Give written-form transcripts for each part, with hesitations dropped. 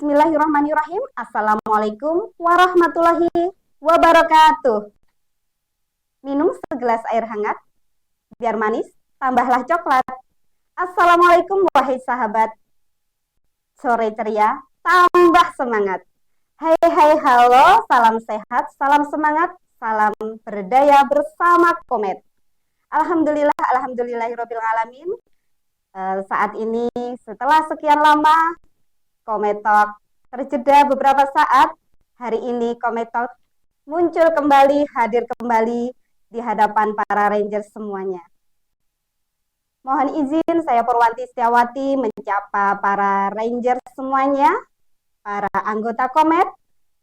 Bismillahirrahmanirrahim. Assalamualaikum warahmatullahi wabarakatuh. Minum segelas air hangat, biar manis, tambahlah coklat. Assalamualaikum wahai sahabat. Sore ceria, tambah semangat. Hai hai halo, salam sehat, salam semangat, salam berdaya bersama Komet. Alhamdulillahirabbil alamin. Saat ini setelah sekian lama Komet Talk terjeda beberapa saat, hari ini Komet Talk muncul kembali, hadir kembali di hadapan para Rangers semuanya. Mohon izin saya Purwanti Setiawati menyapa para Rangers semuanya, para anggota Komet,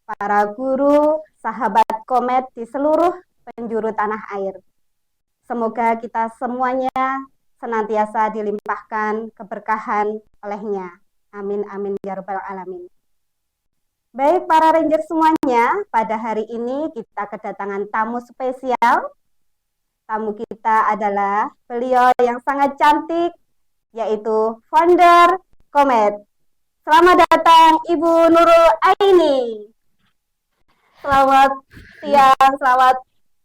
para guru, sahabat Komet di seluruh penjuru tanah air. Semoga kita semuanya senantiasa dilimpahkan keberkahan olehnya. Amin amin ya rabbal alamin. Baik para Ranger semuanya, pada hari ini kita kedatangan tamu spesial. Tamu kita adalah beliau yang sangat cantik, yaitu founder Komet. Selamat datang Ibu Nurul Aini. Selamat siang, selamat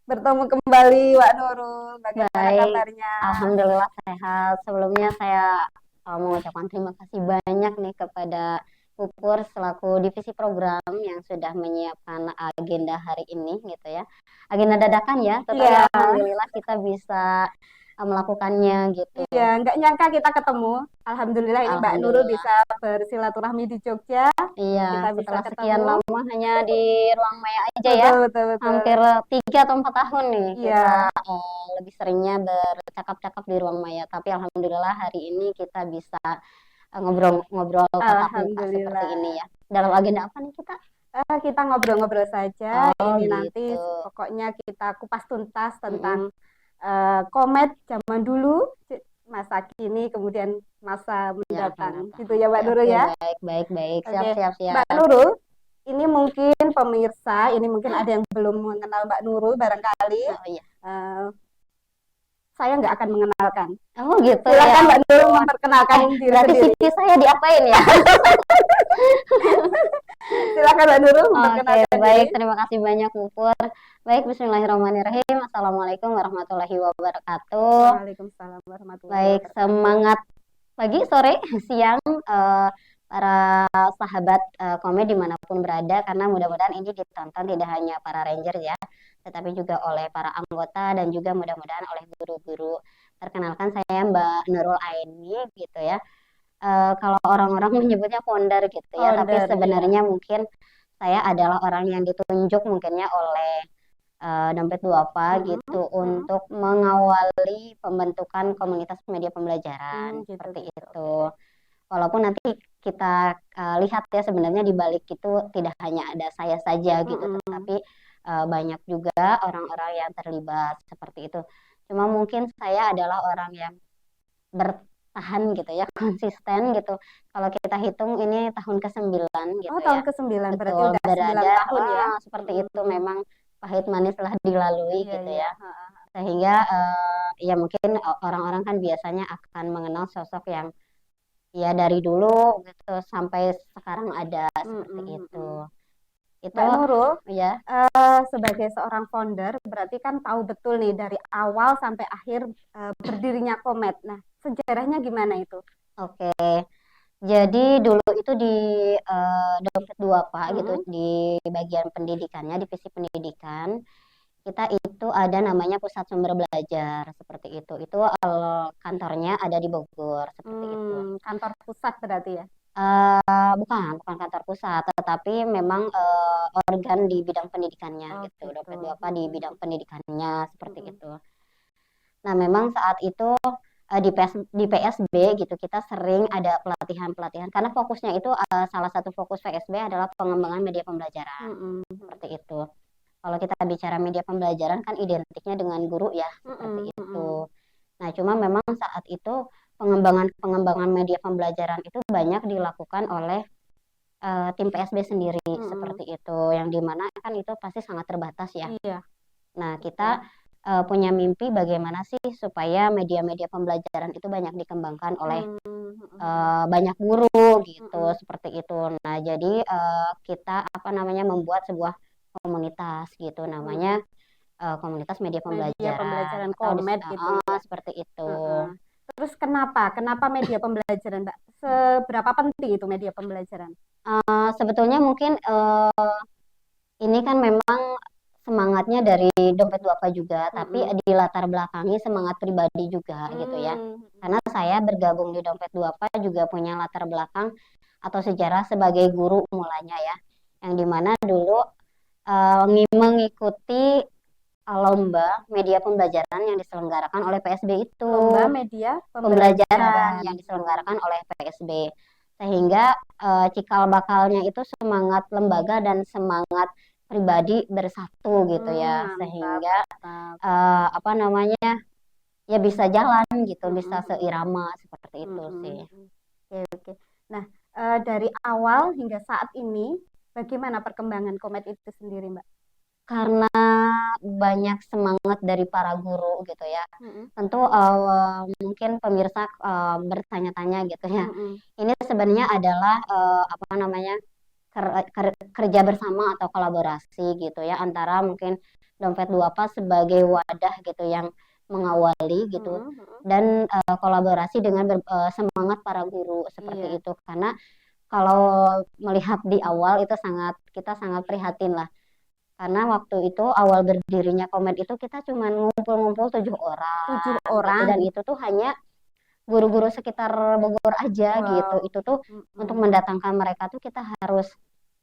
bertemu kembali Wak Nurul. Bagaimana kabarnya? Alhamdulillah sehat. Sebelumnya saya mengucapkan terima kasih banyak nih kepada Pupur selaku divisi program yang sudah menyiapkan agenda hari ini gitu ya. Agenda dadakan ya, tetapi alhamdulillah kita bisa melakukannya gitu. Iya, nggak nyangka kita ketemu. Alhamdulillah ini Mbak Nurul bisa bersilaturahmi di Jogja. Iya, kita setelah bisa sekian lama hanya di Ruang Maya aja betul, ya. Betul. Hampir 3 atau 4 tahun nih iya. kita lebih seringnya bercakap-cakap di Ruang Maya. Tapi alhamdulillah hari ini kita bisa ngobrol-ngobrol tatap muka seperti ini ya. Dalam agenda apa nih kita? Kita ngobrol-ngobrol saja. Ini gitu. nanti pokoknya kita kupas tuntas tentang Komet zaman dulu, masa kini, kemudian masa mendatang. Gitu ya Mbak Nurul ya. Baik. Siap. Mbak Nurul, ini mungkin pemirsa, ini mungkin ada yang belum mengenal Mbak Nurul barangkali. Oh iya. Saya nggak akan mengenalkan. Oh gitu. Silakan Mbak Nurul memperkenalkan diri sendiri. CV saya diapain ya? Silakan Mbak Nurul memperkenalkan diri. Baik, terima kasih banyak Pupur. Baik, bismillahirrahmanirrahim. Assalamualaikum warahmatullahi wabarakatuh. Waalaikumsalam warahmatullahi Baik, semangat pagi, sore, siang para sahabat Komet dimanapun berada, karena mudah-mudahan ini ditonton tidak hanya para Ranger ya, tetapi juga oleh para anggota dan juga mudah-mudahan oleh guru-guru. Perkenalkan saya Mbak Nurul Aini gitu ya. Kalau orang-orang menyebutnya founder gitu ya, tapi sebenarnya mungkin saya adalah orang yang ditunjuk mungkinnya oleh Dompet Duafa gitu untuk mengawali pembentukan komunitas media pembelajaran seperti itu. Walaupun nanti kita lihat ya sebenarnya di balik itu tidak hanya ada saya saja gitu, tetapi banyak juga orang-orang yang terlibat seperti itu. Cuma mungkin saya adalah orang yang bertahan gitu ya, konsisten gitu. Kalau kita hitung ini tahun ke-9 gitu ya. Tahun ke-9 berarti udah 9 tahun ya. Seperti itu memang pahit manis telah dilalui gitu ya. Sehingga ya mungkin orang-orang kan biasanya akan mengenal sosok yang ya dari dulu gitu sampai sekarang ada seperti itu. Itu Mbak Nurul ya. Sebagai seorang founder berarti kan tahu betul nih dari awal sampai akhir berdirinya Komet. Nah, sejarahnya gimana itu? Oke. Jadi dulu itu di Dompet Duafa gitu, di bagian pendidikannya, divisi pendidikan, kita itu ada namanya Pusat Sumber Belajar seperti itu. Itu kantornya ada di Bogor seperti itu. Kantor pusat berarti ya? Bukan kantor pusat, tetapi memang organ di bidang pendidikannya gitu. Dompet Duafa di bidang pendidikannya seperti itu. Nah, memang saat itu di PSB gitu kita sering ada pelatihan karena fokusnya itu salah satu fokus PSB adalah pengembangan media pembelajaran seperti itu. Kalau kita bicara media pembelajaran kan identiknya dengan guru ya seperti itu. Nah, cuma memang saat itu pengembangan media pembelajaran itu banyak dilakukan oleh tim PSB sendiri seperti itu, yang dimana kan itu pasti sangat terbatas ya. Iya. Nah, kita punya mimpi bagaimana sih supaya media-media pembelajaran itu banyak dikembangkan oleh banyak guru gitu, seperti itu. Nah, jadi kita apa namanya membuat sebuah komunitas gitu, namanya komunitas media Media pembelajaran pembelajaran atau Komed gitu ya. seperti itu. Terus kenapa media pembelajaran, Mbak? Seberapa penting itu media pembelajaran? Sebetulnya mungkin ini kan memang semangatnya dari Dompet Duafa juga, tapi di latar belakangi semangat pribadi juga gitu ya. Karena saya bergabung di Dompet Duafa juga punya latar belakang atau sejarah sebagai guru mulanya ya, yang dimana dulu mengikuti lomba media pembelajaran yang diselenggarakan oleh PSB itu. Lomba media Pembelajaran yang diselenggarakan oleh PSB. Sehingga cikal bakalnya itu semangat lembaga dan semangat pribadi bersatu gitu ya. Mantap, Sehingga mantap. apa namanya ya bisa jalan gitu, bisa seirama seperti itu sih. Oke. Nah, dari awal hingga saat ini, bagaimana perkembangan Komed itu sendiri, Mbak? Karena banyak semangat dari para guru gitu ya. Tentu mungkin pemirsa bertanya-tanya gitu ya. Ini sebenarnya adalah apa namanya kerja bersama atau kolaborasi gitu ya antara mungkin Dompet Duafa sebagai wadah gitu yang mengawali gitu dan kolaborasi dengan semangat para guru seperti itu. Karena kalau melihat di awal itu kita sangat prihatin lah. Karena waktu itu awal berdirinya Komed itu kita cuma ngumpul-ngumpul 7 orang. 7 orang. Gitu. Dan itu tuh hanya guru-guru sekitar Bogor aja gitu. Itu tuh untuk mendatangkan mereka tuh kita harus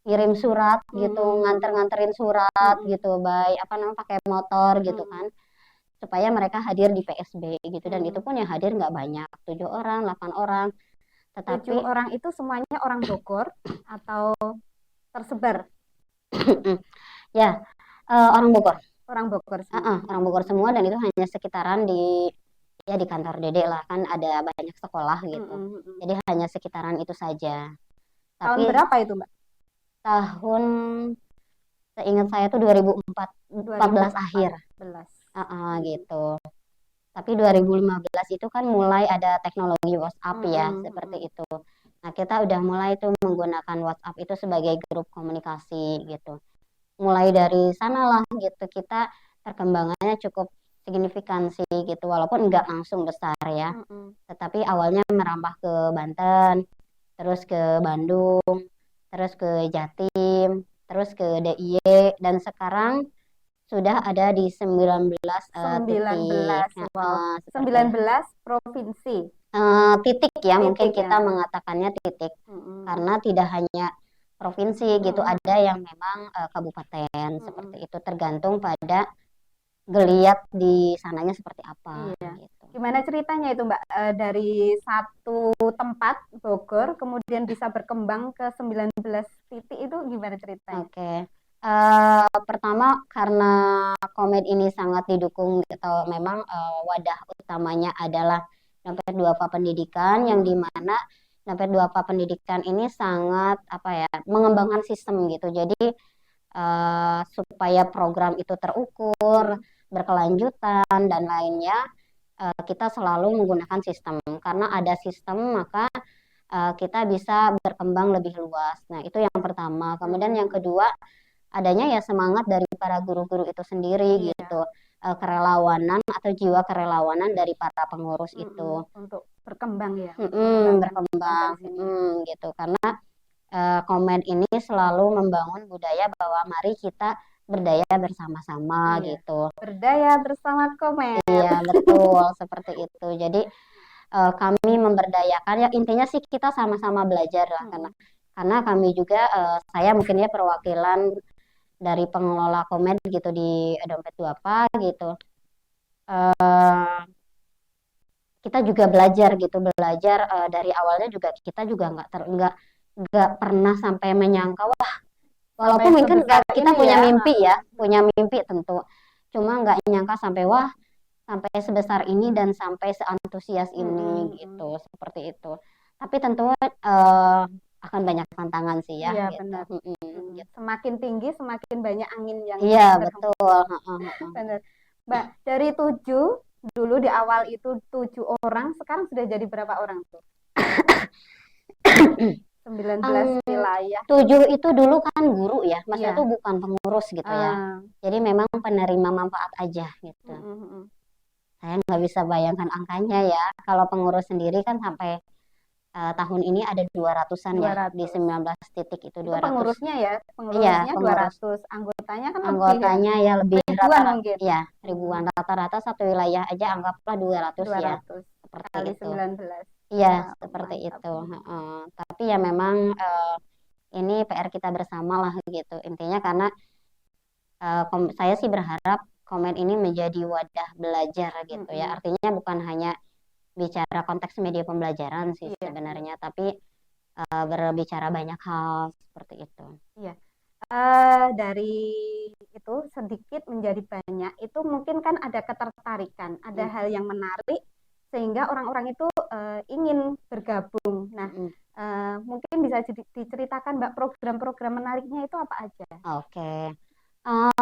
kirim surat gitu, nganterin surat gitu, baik apa namanya pakai motor gitu kan, supaya mereka hadir di PSB gitu. Dan itu pun yang hadir nggak banyak, 7 orang, 8 orang. Tetapi 7 orang itu semuanya orang Bogor atau tersebar? Ya, orang Bogor. Orang Bogor semua. Orang Bogor semua, dan itu hanya sekitaran di kantor Dede lah, kan ada banyak sekolah gitu. Jadi hanya sekitaran itu saja. Tahun berapa itu, Mbak? Tahun seingat saya tuh 2014 akhir. Gitu. Tapi 2015 itu kan mulai ada teknologi WhatsApp ya, seperti itu. Nah, kita udah mulai tuh menggunakan WhatsApp itu sebagai grup komunikasi gitu. Mulai dari sanalah gitu kita perkembangannya cukup signifikan sih gitu, walaupun enggak langsung besar ya. Tetapi awalnya merambah ke Banten, terus ke Bandung, terus ke Jatim, terus ke DIY, dan sekarang sudah ada di 19 titik. Wow. 19 provinsi. Titik ya, mungkin kita mengatakannya titik. Karena tidak hanya provinsi gitu, ada yang memang kabupaten seperti itu, tergantung pada geliat di sananya seperti apa gitu. Gimana ceritanya itu, Mbak, dari satu tempat Bogor kemudian bisa berkembang ke 19 titik, itu gimana ceritanya? Oke. Pertama karena Komed ini sangat didukung atau memang wadah utamanya adalah Dompet Duafa Pendidikan, yang dimana Dompet Duafa Pendidikan ini sangat apa ya, mengembangkan sistem gitu. Jadi supaya program itu terukur, berkelanjutan dan lainnya, kita selalu menggunakan sistem. Karena ada sistem maka kita bisa berkembang lebih luas. Nah, itu yang pertama. Kemudian yang kedua, adanya ya semangat dari para guru-guru itu sendiri gitu, kerelawanan atau jiwa kerelawanan dari para pengurus itu untuk berkembang ya, berkembang gitu. Karena Komed ini selalu membangun budaya bahwa mari kita berdaya bersama-sama gitu. Berdaya bersama Komed. Iya betul, seperti itu. Jadi kami memberdayakan ya, intinya sih kita sama-sama belajar lah. Karena kami juga saya mungkin ya perwakilan dari pengelola Komed gitu di Dompet Duafa gitu. Kita juga belajar dari awalnya juga kita juga nggak pernah sampai menyangka wah, walaupun mungkin kita punya mimpi ya, punya mimpi tentu, cuma nggak nyangka sampai wah sampai sebesar ini dan sampai seantusias ini gitu, seperti itu. Tapi tentu akan banyak tantangan sih ya. Iya, gitu. Benar. Gitu. Semakin tinggi semakin banyak angin yang betul. Benar. Mbak, dari 7 dulu di awal itu 7 orang, sekarang sudah jadi berapa orang tuh? 19 wilayah. 7 itu dulu kan guru ya, maksudnya Iya. tuh bukan pengurus gitu ya. Jadi memang penerima manfaat aja gitu. Saya nggak bisa bayangkan angkanya ya. Kalau pengurus sendiri kan sampai tahun ini ada 200-an ya, di 200. 19 titik itu Itu 200. pengurusnya ya, Iya, pengurusnya pengurus. 200, anggotanya kan lebih ya, Anggotanya ya lebih ribuan rata-rata, mungkin. ya ribuan. Rata-rata satu wilayah aja anggaplah 200 ya, 200 seperti kali itu. 19. Iya, Wah, seperti mantap. itu. Tapi ya memang ini PR kita bersama lah gitu. Intinya karena saya sih berharap komen ini menjadi wadah belajar gitu ya. Artinya bukan hanya bicara konteks media pembelajaran sih Iya. sebenarnya, tapi berbicara banyak hal seperti itu. Iya. Dari itu sedikit menjadi banyak, itu mungkin kan ada ketertarikan, ada hal yang menarik sehingga orang-orang itu ingin bergabung. Nah, mungkin bisa diceritakan Mbak program-program menariknya itu apa aja? Oke.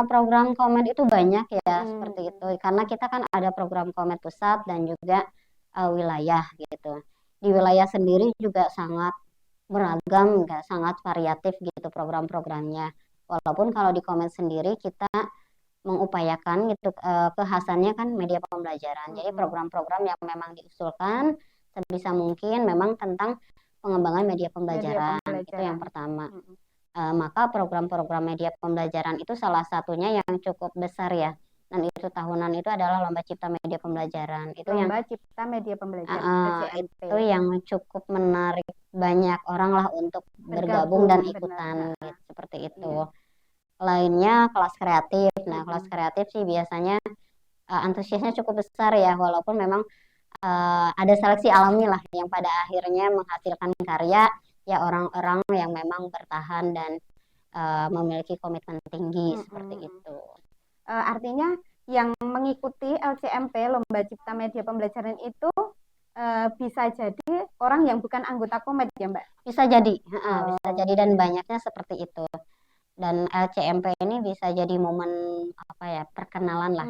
Program Komed itu banyak ya, seperti itu. Karena kita kan ada program Komed pusat dan juga wilayah gitu. Di wilayah sendiri juga sangat beragam, sangat variatif gitu program-programnya. Walaupun kalau di Komed sendiri kita mengupayakan gitu kekhasannya kan media pembelajaran. Jadi program-program yang memang diusulkan sebisa mungkin memang tentang pengembangan media pembelajaran. Itu yang pertama. Maka program-program media pembelajaran itu salah satunya yang cukup besar ya. Dan itu tahunan itu adalah Lomba Cipta Media Pembelajaran. Itu Lomba Cipta Media Pembelajaran, LCMP. Itu yang cukup menarik banyak orang lah untuk bergabung dan ikutan gitu, seperti itu. Lainnya kelas kreatif. Nah, kelas kreatif sih biasanya antusiasnya cukup besar ya, walaupun memang ada seleksi alami lah yang pada akhirnya menghasilkan karya ya orang-orang yang memang bertahan dan memiliki komitmen tinggi seperti itu. Artinya yang mengikuti LCMP Lomba Cipta Media Pembelajaran itu bisa jadi orang yang bukan anggota Komed ya Mbak? Bisa jadi, bisa jadi dan banyaknya seperti itu. Dan LCMP ini bisa jadi momen apa ya, perkenalan lah,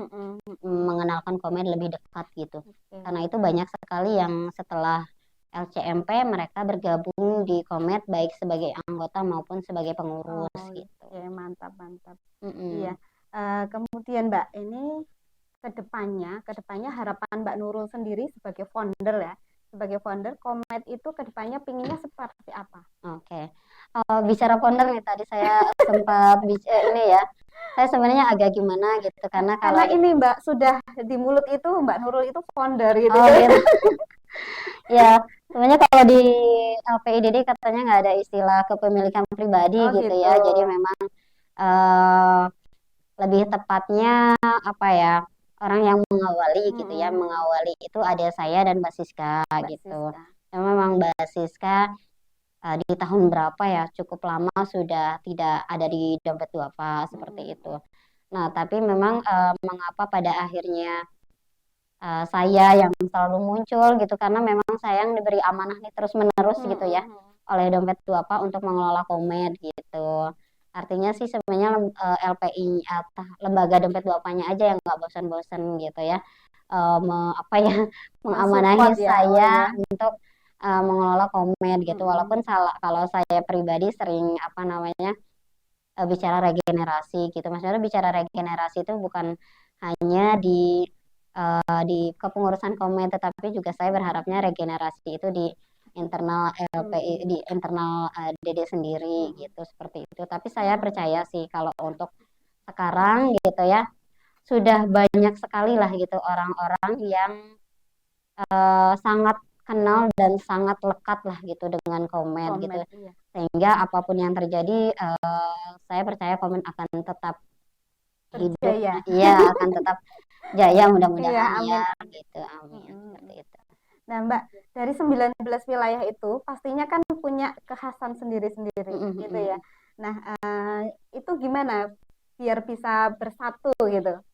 mengenalkan Komed lebih dekat gitu. Karena itu banyak sekali yang setelah LCMP mereka bergabung di Komed baik sebagai anggota maupun sebagai pengurus gitu. Ya, mantap. Iya. Kemudian Mbak, ini kedepannya harapan Mbak Nurul sendiri sebagai founder ya, sebagai founder Komed itu kedepannya pinginnya seperti apa? Oke. Bicara founder nih tadi saya sempat ini ya. Saya sebenarnya agak gimana gitu karena ini Mbak sudah di mulut itu Mbak Nurul itu founder gitu. Gitu. Ya, sebenarnya kalau di LPIDD katanya nggak ada istilah kepemilikan pribadi gitu ya. Jadi memang lebih tepatnya apa ya, orang yang mengawali gitu ya. Mengawali itu ada saya dan Mbak Siska gitu. Memang Mbak Siska di tahun berapa ya, cukup lama sudah tidak ada di Dompet Duafa seperti itu. Nah, tapi memang mengapa pada akhirnya saya yang selalu muncul gitu, karena memang saya yang diberi amanah nih terus-menerus gitu ya oleh Dompet Duafa untuk mengelola Komed gitu. Artinya sih sebenarnya LPI lembaga Dompet Duapanya aja yang nggak bosan-bosan gitu ya, mengamanahi saya untuk mengelola Komed gitu. Walaupun kalau saya pribadi sering bicara regenerasi gitu. Maksudnya bicara regenerasi itu bukan hanya di kepengurusan Komed, tetapi juga saya berharapnya regenerasi itu di internal LPI, di internal DD sendiri gitu, seperti itu. Tapi saya percaya sih kalau untuk sekarang gitu ya, sudah banyak sekali lah gitu orang-orang yang sangat kenal dan sangat lekat lah gitu dengan Komed gitu. Iya. Sehingga apapun yang terjadi, saya percaya Komed akan tetap hidup. Iya, akan tetap jaya mudah-mudahan ya gitu. Amin. Seperti itu. Nah Mbak, dari 19 wilayah itu pastinya kan punya kekhasan sendiri-sendiri gitu ya. Nah, itu gimana biar bisa bersatu gitu?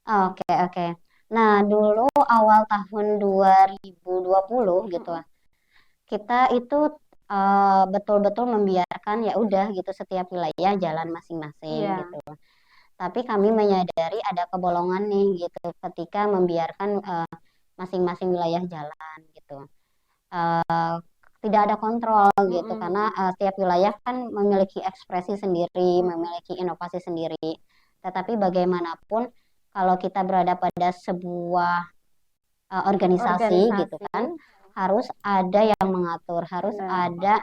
Oke. Nah, dulu awal tahun 2020 gitu kita itu betul-betul membiarkan ya udah gitu setiap wilayah jalan masing-masing gitu. Tapi kami menyadari ada kebolongan nih gitu ketika membiarkan masing-masing wilayah jalan gitu. tidak ada kontrol gitu, Mm-mm. karena setiap wilayah kan memiliki ekspresi sendiri, memiliki inovasi sendiri. Tetapi bagaimanapun kalau kita berada pada sebuah organisasi gitu Organisasi. kan, harus ada yang mengatur, harus Benar. ada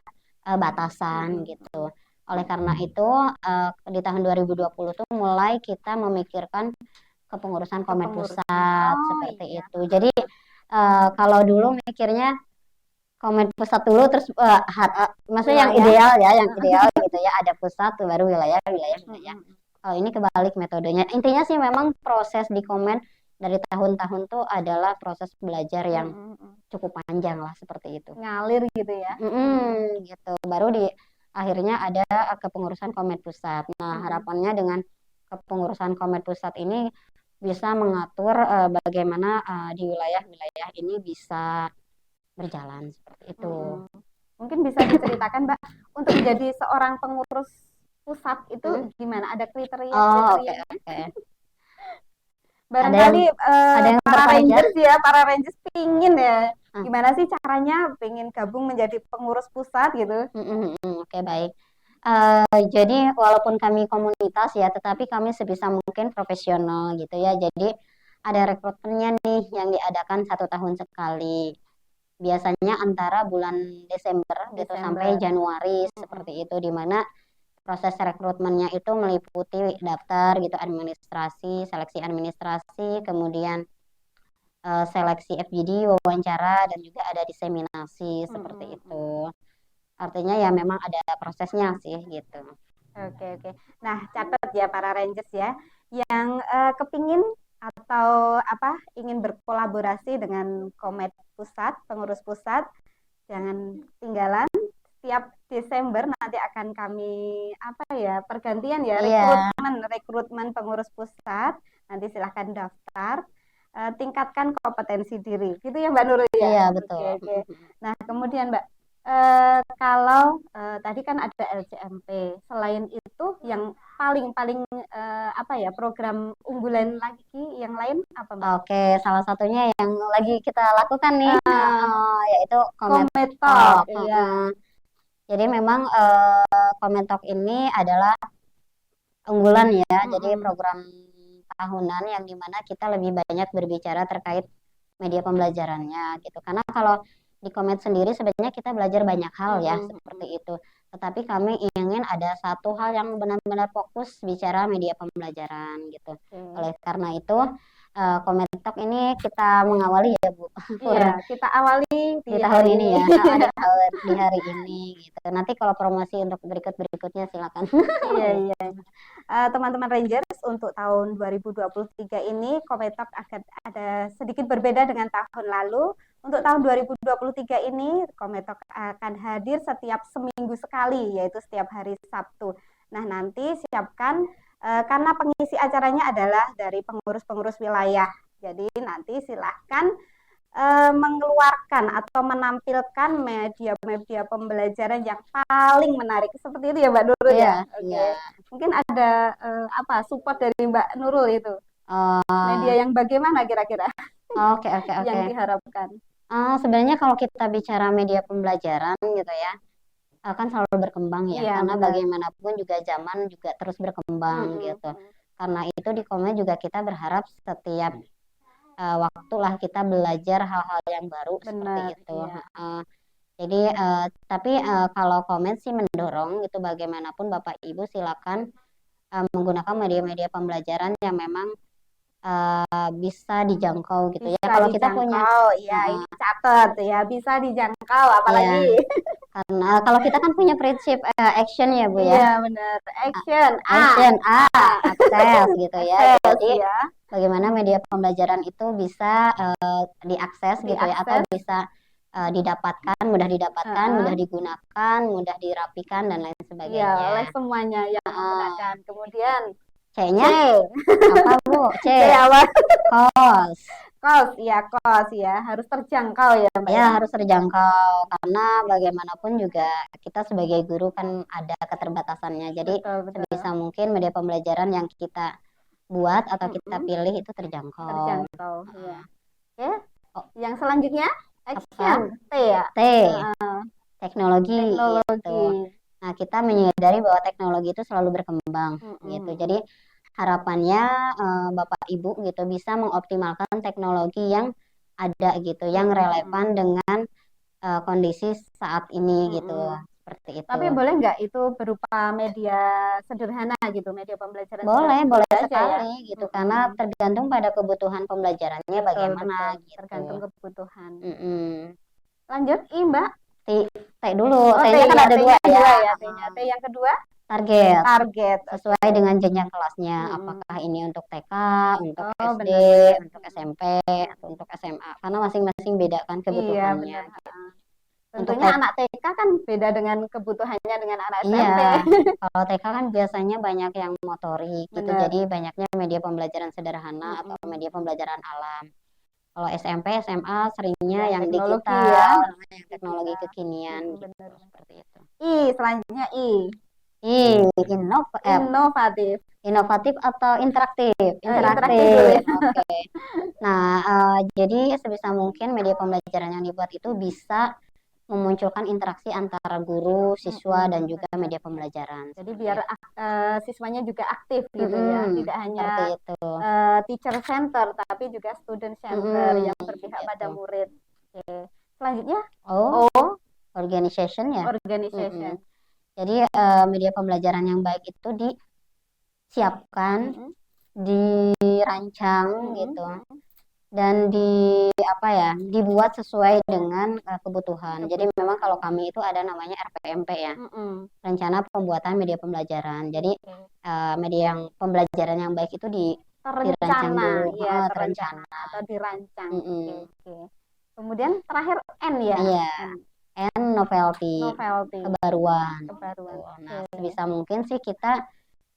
batasan Mm-mm. gitu. Oleh karena itu di tahun 2020 tuh mulai kita memikirkan kepengurusan Komet Kepengurusan. Pusat Oh seperti iya. itu. Jadi kalau dulu mikirnya Komet Pusat dulu, terus maksudnya yang Wilayah. ideal ya, yang ideal gitu ya, ada pusat baru wilayah, wilayah, wilayah. Mm-mm. Kalau ini kebalik metodenya. Intinya sih memang proses di Komet dari tahun-tahun tuh adalah proses belajar yang Mm-mm. cukup panjang lah seperti itu. Ngalir gitu ya. Gitu. Baru di akhirnya ada kepengurusan Komet Pusat. Nah, Mm-mm. harapannya dengan kepengurusan Komet Pusat ini bisa mengatur bagaimana di wilayah-wilayah ini bisa berjalan seperti itu. Mm-mm. Mungkin bisa diceritakan, Mbak, untuk menjadi seorang pengurus pusat itu gimana? Ada Oh, oke, kriteria-kriterianya? oke. Barangkali Ada yang para tertarik ya? Rangers ya, para Rangers pingin ya. Ah, Gimana sih caranya pengen gabung menjadi pengurus pusat gitu? Oke, baik. Jadi walaupun kami komunitas ya, tetapi kami sebisa mungkin profesional gitu ya. Jadi ada rekrutmennya nih yang diadakan 1 tahun sekali. Biasanya antara bulan Desember gitu sampai Desember. Januari Mm-mm. seperti itu, di mana proses rekrutmennya itu meliputi daftar gitu, administrasi, seleksi administrasi, kemudian seleksi FGD, wawancara, dan juga ada diseminasi seperti Mm-mm. itu. Artinya ya memang ada prosesnya sih gitu. Oke, oke. Nah, catat ya para Rangers ya, yang kepingin atau apa ingin berkolaborasi dengan Komet Pusat, pengurus pusat, jangan tinggalan. Setiap Desember nanti akan kami apa ya pergantian ya Iya, rekrutmen pengurus pusat. Nanti silahkan daftar, tingkatkan kompetensi diri. Gitu ya Mbak Nurul ya. iya Oke, betul. oke. Nah kemudian Mbak, kalau tadi kan ada LCMP. Selain itu yang paling apa ya program unggulan lagi yang lain apa Mbak? Oke, salah satunya yang lagi kita lakukan nih, yaitu Komet Kometok Talk. ya. Jadi memang Komet Talk ini adalah unggulan ya. Jadi Mm-mm. program tahunan yang dimana kita lebih banyak berbicara terkait media pembelajarannya gitu. Karena kalau di Komet sendiri sebenarnya kita belajar banyak hal ya seperti Mm-mm. itu. Tetapi kami ingin ada satu hal yang benar-benar fokus bicara media pembelajaran gitu. Oke. Oleh karena itu Komet Talk ini kita mengawali ya Bu Iya, Pur, kita awali di di tahun hari ini ini. ya, di hari ini gitu. Nanti kalau promosi untuk berikutnya silakan. Iya, iya. Teman-teman Rangers, untuk tahun 2023 ini Kometok akan ada sedikit berbeda dengan tahun lalu. Untuk tahun 2023 ini Kometok akan hadir setiap seminggu sekali, yaitu setiap hari Sabtu. Nah, nanti siapkan karena pengisi acaranya adalah dari pengurus-pengurus wilayah. Jadi nanti silahkan mengeluarkan atau menampilkan media-media pembelajaran yang paling menarik seperti itu ya Mbak Nurul Iya, ya. iya. Oke. Mungkin ada apa support dari Mbak Nurul itu. Media Oh, yang bagaimana kira-kira oke, oke, oke. yang diharapkan? Sebenarnya kalau kita bicara media pembelajaran gitu ya, kan selalu berkembang ya, Iya, karena benar. bagaimanapun juga zaman juga terus berkembang Mm-mm. gitu. Karena itu di Komen juga kita berharap setiap waktu lah kita belajar hal-hal yang baru seperti Benar, itu. iya. Jadi, tapi kalau Komen sih mendorong itu bagaimanapun Bapak Ibu silakan menggunakan media-media pembelajaran yang memang bisa dijangkau gitu ya. Bisa Kalau kita punya, dijangkau. Ya, uh, ini catat ya, bisa dijangkau ya, apalagi. karena kalau kita kan punya prinsip action ya Bu ya. Iya, benar. Action. Action, A. akses gitu ya. Akses Jadi ya. bagaimana media pembelajaran itu bisa diakses gitu ya, atau Diakses. bisa didapatkan, mudah didapatkan, mudah Heeh. digunakan, mudah dirapikan dan lain Iya, oleh sebagainya. semuanya yang Uh, menggunakan. Kemudian C. C-nya apa Bu? C, C apa? cost. Kos, ya kos ya. Harus terjangkau ya Mbak Ya ya. harus terjangkau karena bagaimanapun juga kita sebagai guru kan ada keterbatasannya. Jadi Betul, sebisa betul. mungkin media pembelajaran yang kita buat atau kita Mm-mm. pilih itu terjangkau. Terjangkau, ya. Oke, Oh, yang selanjutnya apa? action T ya. T. Heeh. teknologi gitu. teknologi. Nah, kita menyadari bahwa teknologi itu selalu berkembang gitu. Mm-mm. Jadi harapannya Bapak Ibu gitu bisa mengoptimalkan teknologi yang ada gitu, yang Mm-mm. relevan dengan kondisi saat ini gitu. Mm-mm. Seperti itu. Tapi boleh nggak itu berupa media sederhana gitu, media pembelajaran Boleh, sederhana boleh aja ya? sekali gitu karena Mm-mm. tergantung pada kebutuhan pembelajarannya Betul, bagaimana betul. gitu. Tergantung kebutuhan. Mm-mm. Lanjut, Mbak. T, T dulu, Oh, T-nya kan ada dua T-nya ya. dua ya, T-nya. T yang kedua, Target target. Oke. sesuai dengan jenjang kelasnya. Mm-mm. Apakah ini untuk TK, untuk Oh, SD, benar-benar. untuk SMP, atau untuk SMA? Karena masing-masing beda kan Iya, kebutuhannya. benar. Untuk Tentunya TK, anak TK kan beda dengan kebutuhannya dengan anak iya. SMP. Kalau TK kan biasanya banyak yang motorik gitu, Benar. jadi banyaknya media pembelajaran sederhana atau Mm-mm. media pembelajaran alam. Kalau SMP, SMA seringnya Ya, yang teknologi ya. digital, yang teknologi Digital. kekinian Mm-mm, gitu, benar. seperti itu. Selanjutnya inovatif. Inovatif atau interaktif? Interaktif dulu Interaktif, ya. oke. Nah, jadi sebisa mungkin media pembelajaran yang dibuat itu bisa memunculkan interaksi antara guru, siswa, dan Mm-mm, juga benar. media pembelajaran. Jadi Seperti biar itu. siswanya juga aktif gitu ya, tidak Seperti hanya itu. teacher center tapi juga student center yang berpihak pada Gitu. murid. Oke. Selanjutnya Oh, O, organization ya. organization. Jadi media pembelajaran yang baik itu disiapkan, Mm-mm, dirancang gitu, mm-mm. dan apa ya, dibuat sesuai dengan kebutuhan. Jadi memang kalau kami itu ada namanya RPMP ya, Mm-mm. rencana pembuatan media pembelajaran. Jadi Oke. media yang pembelajaran yang baik itu dirancang Terencana dulu, ya, terencana terencana. atau dirancang. Oke, Mm-mm. oke. Kemudian terakhir N ya, Iya, N, and novelty, novelty, kebaruan. kebaruan. Tuh. Nah, Oke. sebisa mungkin sih kita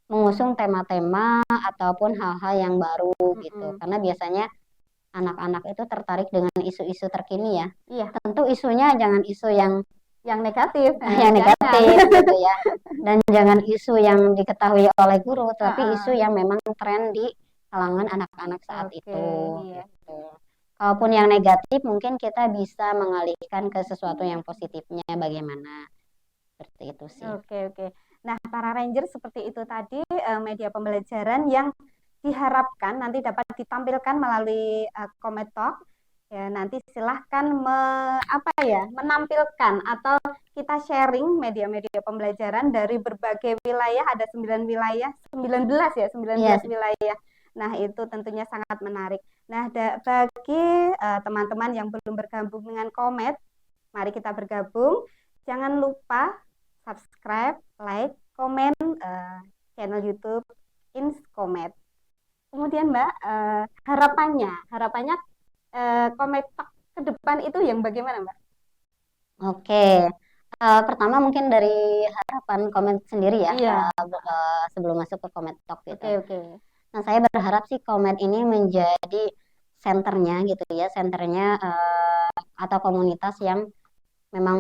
mengusung tema-tema ataupun hal-hal yang baru gitu. Mm-mm. Karena biasanya anak-anak itu tertarik dengan isu-isu terkini ya. Iya, Tentu isunya jangan isu yang yang negatif, yang jangan. negatif gitu ya. Dan jangan isu yang diketahui oleh guru, tapi isu Heeh. yang memang tren di kalangan anak-anak saat Oke, itu iya. gitu. Kalaupun yang negatif mungkin kita bisa mengalihkan ke sesuatu yang positifnya bagaimana. Seperti itu sih. Oke, oke. Nah, para ranger seperti itu tadi media pembelajaran yang diharapkan nanti dapat ditampilkan melalui Comet Talk. Ya, nanti silahkan apa ya, menampilkan atau kita sharing media-media pembelajaran dari berbagai wilayah, ada 9 wilayah, 19 ya, 19 Iya, wilayah. Nah, itu tentunya sangat menarik. Nah, bagi teman-teman yang belum bergabung dengan Comet, mari kita bergabung. Jangan lupa subscribe, like, komen channel YouTube Inskomet. Kemudian Mbak, harapannya Komet Talk ke depan itu yang bagaimana Mbak? oke. Pertama mungkin dari harapan komen sendiri ya, Iya, sebelum masuk ke Komet Talk gitu. oke. Nah, saya berharap sih Komet ini menjadi senternya gitu ya, senternya atau komunitas yang memang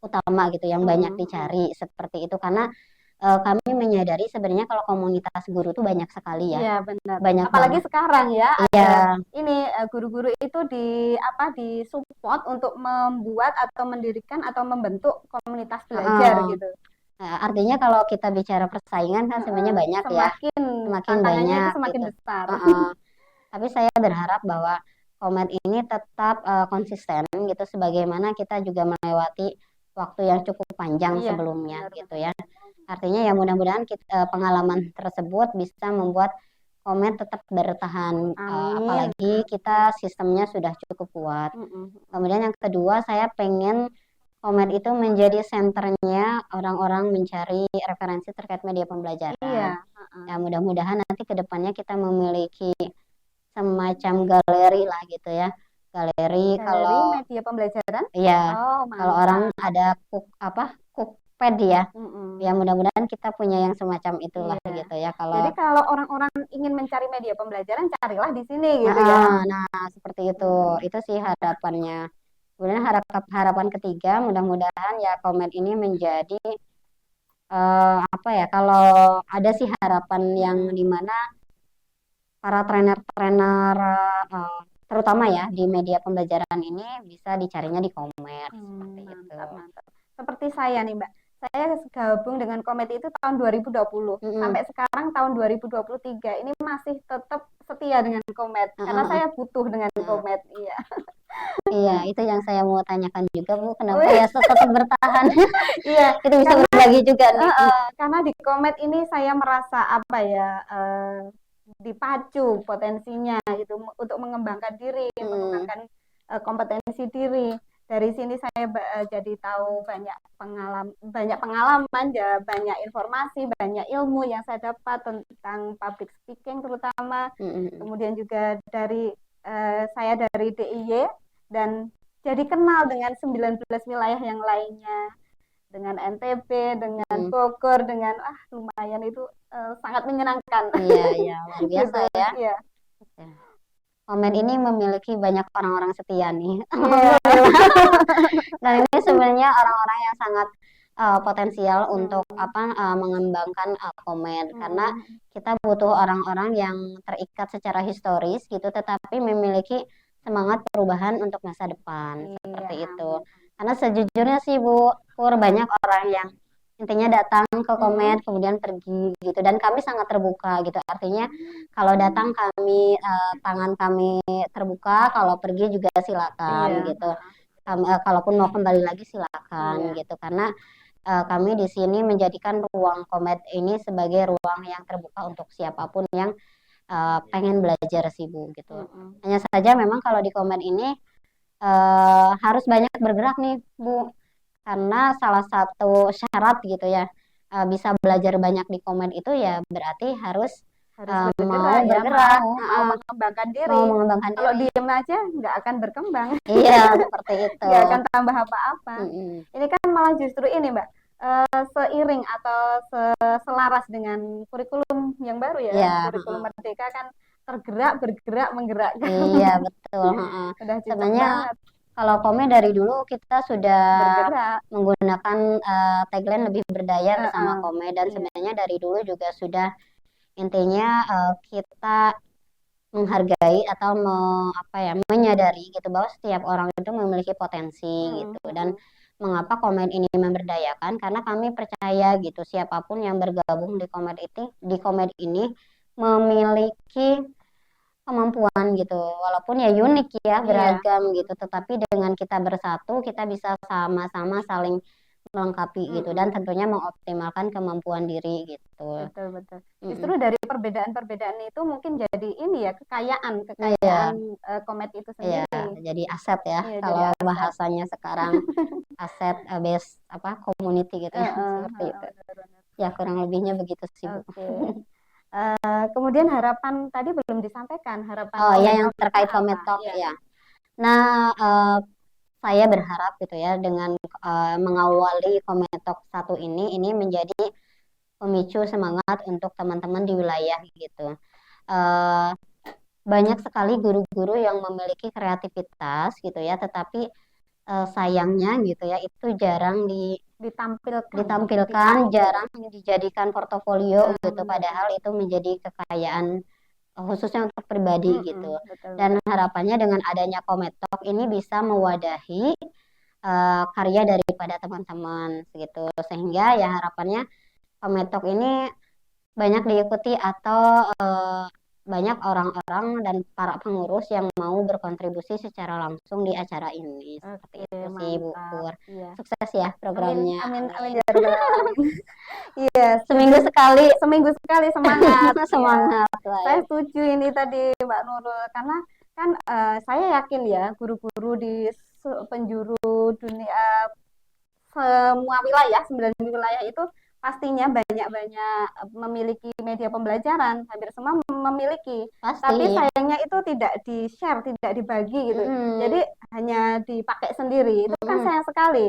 utama gitu, yang banyak dicari seperti itu. Karena kami menyadari sebenarnya kalau komunitas guru tuh banyak sekali ya, Iya benar. banyak Apalagi banget. sekarang ya ada Iya, ini guru-guru itu disupport untuk membuat atau mendirikan atau membentuk komunitas belajar heeh. gitu. Artinya kalau kita bicara persaingan kan sebenarnya banyak ya, Semakin semakin tantangannya itu banyak semakin gitu. besar. Heeh. Tapi saya berharap bahwa Komet ini tetap konsisten gitu, sebagaimana kita juga melewati waktu yang cukup panjang Iya, sebelumnya benar. gitu ya. Artinya ya mudah-mudahan pengalaman tersebut bisa membuat Komet tetap bertahan, Amin. apalagi kita sistemnya sudah cukup kuat. Kemudian yang kedua, saya pengen Komet itu menjadi senternya orang-orang mencari referensi terkait media pembelajaran. Iya. Ya, mudah-mudahan nanti ke depannya kita memiliki semacam galeri lah gitu ya. Galeri Galeri kalau media pembelajaran. ya Oh, kalau orang mantap. ada cookpad ya. Ya Mm-mm. mudah-mudahan kita punya yang semacam itulah Iya. gitu ya. Jadi Kalau kalau orang-orang ingin mencari media pembelajaran, carilah di sini gitu ya. nah seperti itu. Itu sih harapannya. Kemudian harapan ketiga, mudah-mudahan ya Komet ini menjadi apa ya? Kalau ada sih harapan yang dimana para trainer-trainer terutama ya di media pembelajaran ini bisa dicarinya di Komet seperti itu. Mantap, mantap. seperti saya nih Mbak. Saya gabung dengan Komet itu tahun 2020. Mm-mm. Sampai sekarang tahun 2023 ini masih tetap setia dengan Komet karena Heeh, saya butuh dengan heeh. Komet. Iya. Iya, itu yang saya mau tanyakan juga, Bu. Kenapa Wih, ya tetap bertahan? iya, Itu bisa karena berbagi juga nih. karena di Komet ini saya merasa apa ya, dipacu potensinya gitu untuk mengembangkan diri, Mm, mengembangkan kompetensi diri. Dari sini saya jadi tahu banyak pengalaman, ya, banyak informasi, banyak ilmu yang saya dapat tentang public speaking terutama. mm, mm. Kemudian juga saya dari DIY dan jadi kenal dengan 19 wilayah yang lainnya, dengan NTB, dengan Mm. Bogor, dengan lumayan itu sangat menyenangkan. Iya, iya, luar biasa Gitu, ya. ya. Ya. Komen ini memiliki banyak orang-orang setia nih. Iya. Dan ini sebenarnya orang-orang yang sangat potensial untuk Hmm. mengembangkan komen, karena Hmm. kita butuh orang-orang yang terikat secara historis gitu, tetapi memiliki semangat perubahan untuk masa depan Iya, seperti itu. amin. Karena sejujurnya sih Bu Pur, banyak orang yang intinya datang ke komen Hmm. kemudian pergi gitu, dan kami sangat terbuka gitu. Artinya kalau datang kami tangan kami terbuka, kalau pergi juga silakan Iya. gitu. Kalaupun mau kembali lagi silakan Iya. gitu, karena kami di sini menjadikan ruang komet ini sebagai ruang yang terbuka untuk siapapun yang pengen belajar sih Bu gitu. Mm-mm. Hanya saja memang kalau di komet ini harus banyak bergerak nih Bu, karena salah satu syarat gitu ya bisa belajar banyak di komet itu ya berarti harus Harus mau bergerak ya, bergerak, mau mengembangkan mau diri. mengembangkan Kalau diri. diem aja nggak akan berkembang, Iya, seperti itu. nggak akan tambah apa-apa. Mm-mm. Ini kan malah justru ini Mbak, seiring atau selaras dengan kurikulum yang baru ya, Iya, kurikulum Merdeka kan tergerak, bergerak, menggerakkan. iya betul. Heeh. Udah cocok Sebenarnya banget, kalau Kome dari dulu kita sudah bergerak. menggunakan tagline lebih berdaya bersama Heeh. Kome, dan Iya, sebenarnya dari dulu juga sudah intinya kita menghargai atau menyadari gitu bahwa setiap orang itu memiliki potensi mm, gitu, dan mm, mengapa komen ini memberdayakan karena kami percaya gitu siapapun yang bergabung di komen ini memiliki kemampuan gitu, walaupun ya unik ya, iya, beragam gitu, tetapi dengan kita bersatu kita bisa sama-sama saling melengkapi gitu, dan mm, tentunya mengoptimalkan kemampuan diri gitu. betul betul. Mm-mm. Justru dari perbedaan-perbedaan itu mungkin jadi ini ya, kekayaan kekayaan Iya, komet itu iya, sendiri. jadi aset ya Iya, jadi kalau aset. bahasanya sekarang, aset base community gitu ya, Heeh, seperti heeh, itu. benar-benar. Ya kurang lebihnya begitu sih Bu. Oke. Kemudian harapan tadi belum disampaikan, harapan Oh ya, Komet yang Talk kita terkait apa? Comet Talk Iya. ya. Nah, saya berharap gitu ya dengan mengawali Comet Talk 1 ini menjadi pemicu semangat untuk teman-teman di wilayah gitu. Eh, Banyak sekali guru-guru yang memiliki kreativitas gitu ya, tetapi sayangnya gitu ya itu jarang Ditampilkan, ditampilkan, dipakai. jarang dijadikan portofolio gitu, Benar. padahal itu menjadi kekayaan khususnya untuk pribadi gitu. Mm-mm, betul Dan betul. harapannya dengan adanya Kometok ini bisa mewadahi karya daripada teman-teman gitu, sehingga ya harapannya Kometok ini banyak diikuti atau banyak orang-orang dan para pengurus yang mau berkontribusi secara langsung di acara ini. Seperti Oke, itu sih Bu mantap. Pur. Iya. Sukses ya Amin, programnya. amin, amin Amin. ya Rabbal Alamin. Iya, setuju. Seminggu sekali Seminggu sekali semangat. Iya. semangat Saya baik. setuju ini tadi Mbak Nurul karena kan saya yakin ya guru-guru di penjuru dunia semua wilayah, 9 wilayah itu pastinya banyak-banyak memiliki media pembelajaran, hampir semua memiliki. Pasti Tapi ya. sayangnya itu tidak di-share, tidak dibagi gitu. Mm-mm. Jadi hanya dipakai sendiri. Itu kan Mm-mm. sayang sekali.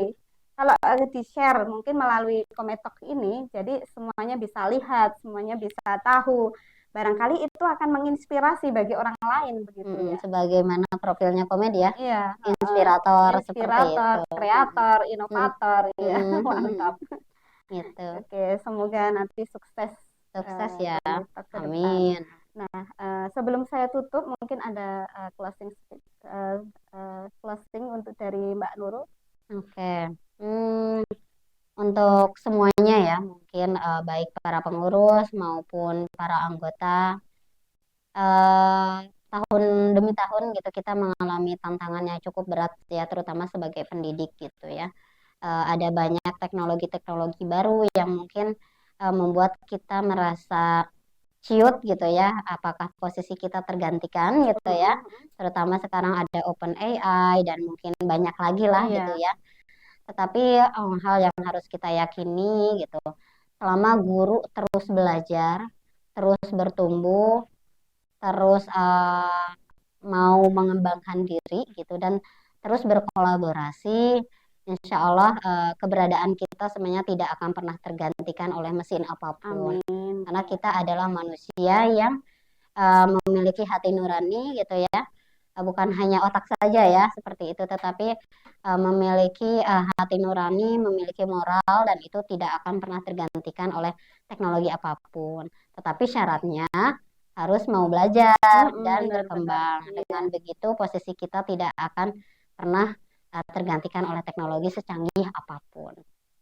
Kalau di-share mungkin melalui Kometok ini, jadi semuanya bisa lihat, semuanya bisa tahu. Barangkali itu akan menginspirasi bagi orang lain begitu Mm-mm. ya. Sebagaimana profilnya komedi ya, Iya, heeh. inspirator seperti Inspirator, itu. kreator, Mm-mm. inovator, ya Mm-mm. mantap. Gitu. Oke, semoga nanti sukses Sukses ya. Kometok ke depan. Amin. Nah, sebelum saya tutup, mungkin ada closing untuk dari Mbak Nurul. Oke. Hmm, untuk semuanya ya, mungkin baik para pengurus maupun para anggota, eh, tahun demi tahun gitu kita mengalami tantangan yang cukup berat ya, terutama sebagai pendidik gitu ya. Ada banyak teknologi-teknologi baru yang mungkin membuat kita merasa ciut gitu ya, apakah posisi kita tergantikan gitu ya, terutama sekarang ada Open AI dan mungkin banyak lagi lah gitu Iya. ya. Tetapi hal yang harus kita yakini gitu, selama guru terus belajar, terus bertumbuh, terus mau mengembangkan diri gitu dan terus berkolaborasi, insya Allah keberadaan kita sebenarnya tidak akan pernah tergantikan oleh mesin apapun. Amin. Karena kita adalah manusia yang memiliki hati nurani gitu ya. Bukan hanya otak saja ya seperti itu, tetapi memiliki hati nurani, memiliki moral dan itu tidak akan pernah tergantikan oleh teknologi apapun. Tetapi syaratnya harus mau belajar dan Benar-benar. berkembang. Iya. Dengan begitu posisi kita tidak akan pernah tergantikan oleh teknologi secanggih apapun.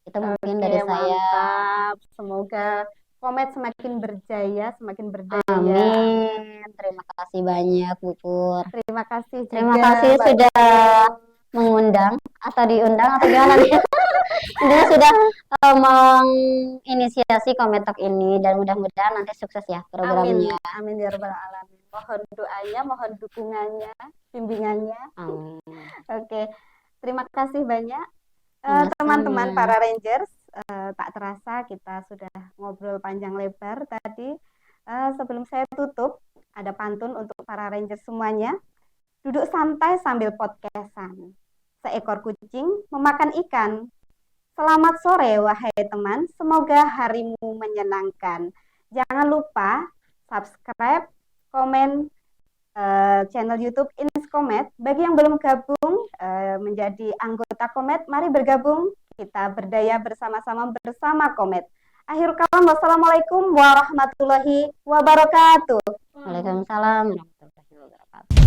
Itu mungkin Oke, dari saya. mantap. Semoga Komet semakin berjaya, semakin berdaya. Amin. Terima kasih banyak, Bu Pur. Terima kasih Terima juga, kasih Mbak sudah Nurul. mengundang atau diundang atau gimana nih? Intinya sudah menginisiasi Kometok ini dan mudah-mudahan nanti sukses ya Amin, programnya. amin ya rabbal alamin. Mohon doanya, mohon dukungannya, bimbingannya. Amin. Oke, terima kasih banyak teman-teman Sama-sama. para Rangers. Tak terasa kita sudah ngobrol panjang lebar tadi. Sebelum saya tutup, ada pantun untuk para Rangers semuanya. Duduk santai sambil podcastan. Seekor kucing memakan ikan. Selamat sore wahai teman, semoga harimu menyenangkan. Jangan lupa subscribe, komen channel YouTube Inskomet. Bagi yang belum gabung menjadi anggota Komet, mari bergabung. Kita berdaya bersama-sama bersama Komet. Akhir kalam, wassalamualaikum warahmatullahi wabarakatuh. Waalaikumsalam warahmatullahi wabarakatuh.